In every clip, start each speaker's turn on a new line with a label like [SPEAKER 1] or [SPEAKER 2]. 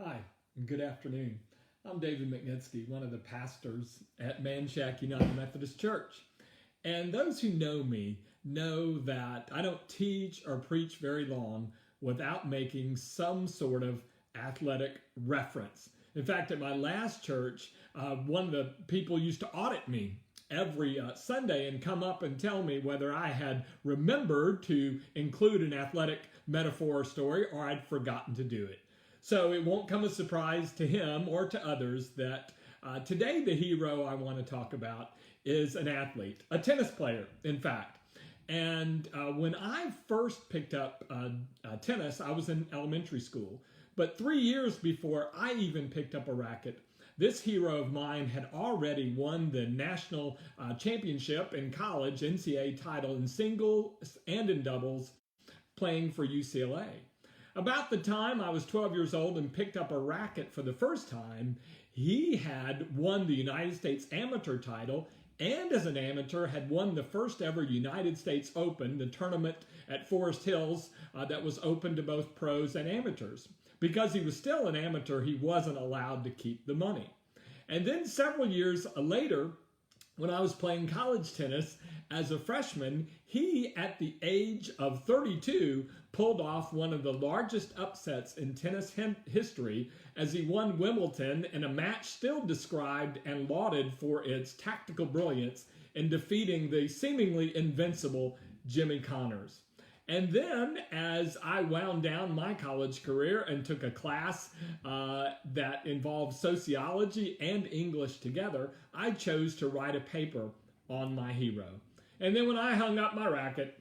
[SPEAKER 1] Hi, and good afternoon. I'm David McNitsky, one of the pastors at Manchac United Methodist Church. And those who know me know that I don't teach or preach very long without making some sort of athletic reference. In fact, at my last church, one of the people used to audit me every Sunday and come up and tell me whether I had remembered to include an athletic metaphor or story or I'd forgotten to do it. So it won't come as a surprise to him or to others that today the hero I want to talk about is an athlete, a tennis player, in fact. And when I first picked up tennis, I was in elementary school. But 3 years before I even picked up a racket, this hero of mine had already won the national championship in college, NCAA title in singles and in doubles, playing for UCLA. About the time I was 12 years old and picked up a racket for the first time, he had won the United States amateur title and as an amateur had won the first ever United States Open, the tournament at Forest Hills that was open to both pros and amateurs. Because he was still an amateur, he wasn't allowed to keep the money. And then several years later, when I was playing college tennis as a freshman, he, at the age of 32, pulled off one of the largest upsets in tennis history as he won Wimbledon in a match still described and lauded for its tactical brilliance in defeating the seemingly invincible Jimmy Connors. And then, as I wound down my college career and took a class that involved sociology and English together, I chose to write a paper on my hero. And then when I hung up my racket,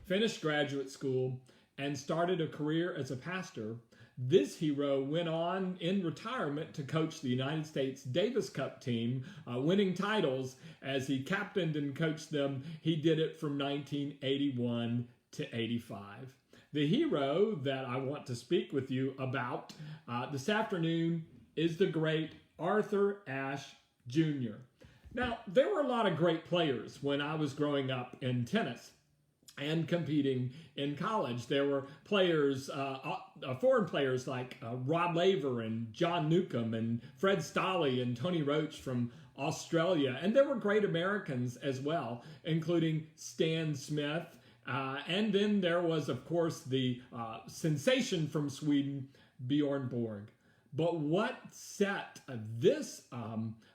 [SPEAKER 1] finished graduate school, and started a career as a pastor, this hero went on in retirement to coach the United States Davis Cup team, winning titles as he captained and coached them. He did it from 1981 to 85. The hero that I want to speak with you about this afternoon is the great Arthur Ashe Jr. Now, there were a lot of great players when I was growing up in tennis and competing in college. There were players, foreign players like Rod Laver and John Newcomb and Fred Stolle and Tony Roach from Australia. And there were great Americans as well, including Stan Smith. And then there was, of course, the sensation from Sweden, Bjorn Borg. But what set this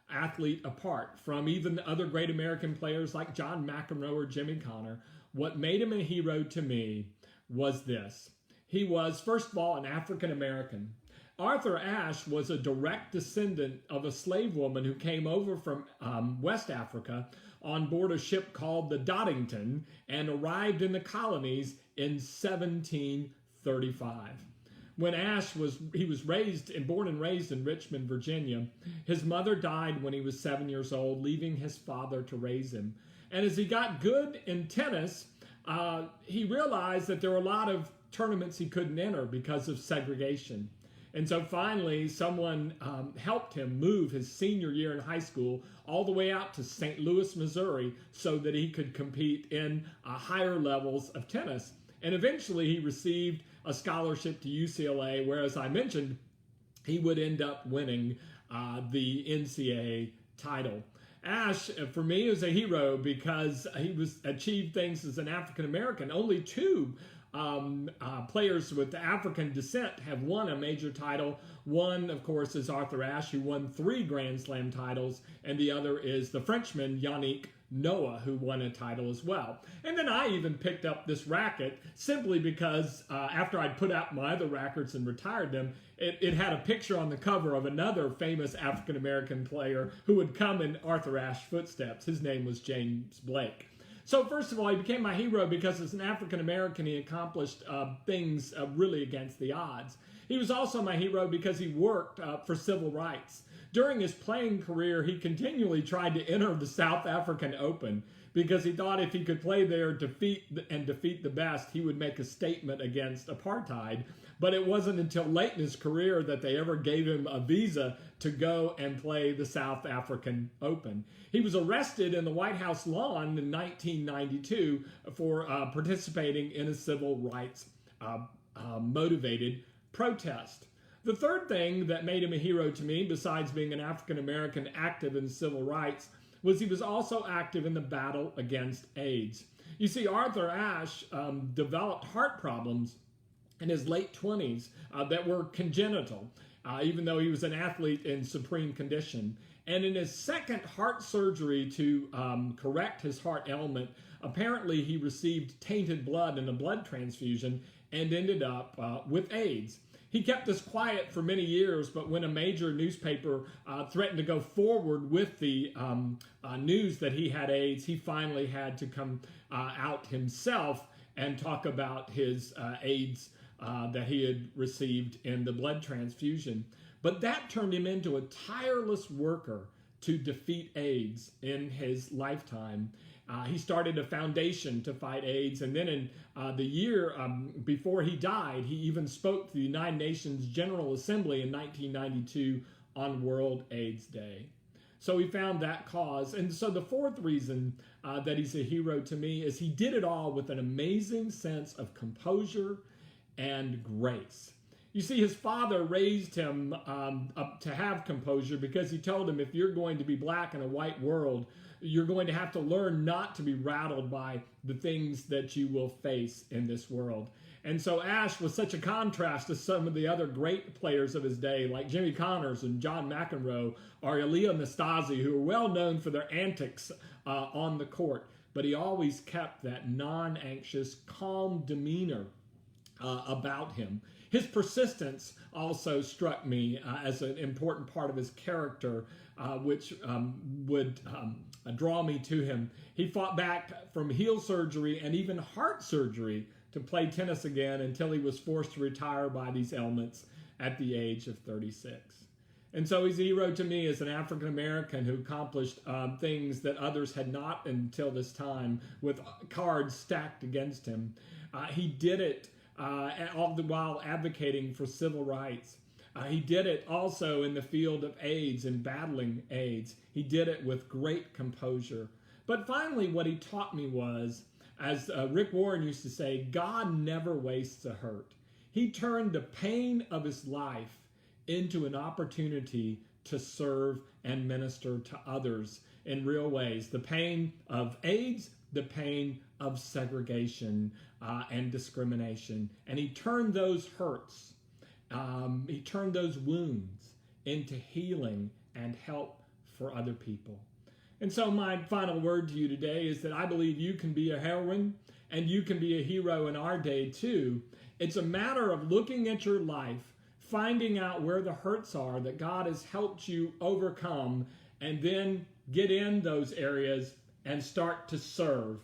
[SPEAKER 1] athlete apart from even other great American players like John McEnroe or Jimmy Connor, what made him a hero to me was this. He was, first of all, an African American. Arthur Ashe was a direct descendant of a slave woman who came over from West Africa on board a ship called the Doddington and arrived in the colonies in 1735. When Ashe was born and raised in Richmond, Virginia. His mother died when he was 7 years old, leaving his father to raise him. And as he got good in tennis, he realized that there were a lot of tournaments he couldn't enter because of segregation. And so finally, someone helped him move his senior year in high school all the way out to St. Louis, Missouri, so that he could compete in higher levels of tennis. And eventually he received a scholarship to UCLA, where, as I mentioned, he would end up winning the NCAA title. Ashe, for me, is a hero because he achieved things as an African American. Only two players with African descent have won a major title. One, of course, is Arthur Ashe, who won 3 Grand Slam titles, and the other is the Frenchman Yannick Noah, who won a title as well. And then I even picked up this racket simply because after I'd put out my other rackets and retired them, it had a picture on the cover of another famous African-American player who would come in Arthur Ashe's footsteps. His name was James Blake. So first of all, he became my hero because as an African-American, he accomplished things really against the odds. He was also my hero because he worked for civil rights. During his playing career, he continually tried to enter the South African Open because he thought if he could play there, defeat the best, he would make a statement against apartheid. But it wasn't until late in his career that they ever gave him a visa to go and play the South African Open. He was arrested in the White House lawn in 1992 for participating in a civil rights motivated protest. The third thing that made him a hero to me, besides being an African-American active in civil rights, was he was also active in the battle against AIDS. You see, Arthur Ashe developed heart problems in his late 20s that were congenital, even though he was an athlete in supreme condition. And in his second heart surgery to correct his heart ailment, apparently he received tainted blood in a blood transfusion and ended up with AIDS. He kept this quiet for many years, but when a major newspaper threatened to go forward with the news that he had AIDS, he finally had to come out himself and talk about his AIDS that he had received in the blood transfusion. But that turned him into a tireless worker to defeat AIDS in his lifetime. He started a foundation to fight AIDS, and then in the year before he died, he even spoke to the United Nations General Assembly in 1992 on World AIDS Day. So he found that cause. And so the fourth reason that he's a hero to me is he did it all with an amazing sense of composure and grace. You see, his father raised him up to have composure because he told him, if you're going to be black in a white world, you're going to have to learn not to be rattled by the things that you will face in this world. And so Ashe was such a contrast to some of the other great players of his day, like Jimmy Connors and John McEnroe or Elia Nastase, who were well known for their antics on the court. But he always kept that non-anxious, calm demeanor about him. His persistence also struck me as an important part of his character, which would draw me to him. He fought back from heel surgery and even heart surgery to play tennis again until he was forced to retire by these ailments at the age of 36. And so he's a hero to me as an African American who accomplished things that others had not until this time, with cards stacked against him. He did it all the while advocating for civil rights. He did it also in the field of AIDS and battling AIDS. He did it with great composure. But finally, what he taught me was, as Rick Warren used to say, God never wastes a hurt. He turned the pain of his life into an opportunity to serve and minister to others in real ways. The pain of AIDS, the pain of segregation and discrimination. And he turned those hurts, he turned those wounds into healing and help for other people. And so my final word to you today is that I believe you can be a heroine and you can be a hero in our day too. It's a matter of looking at your life, finding out where the hurts are that God has helped you overcome, and then get in those areas and start to serve.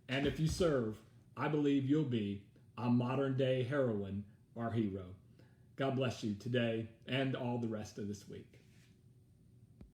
[SPEAKER 1] And if you serve, I believe you'll be a modern day heroine or hero. God bless you today and all the rest of this week.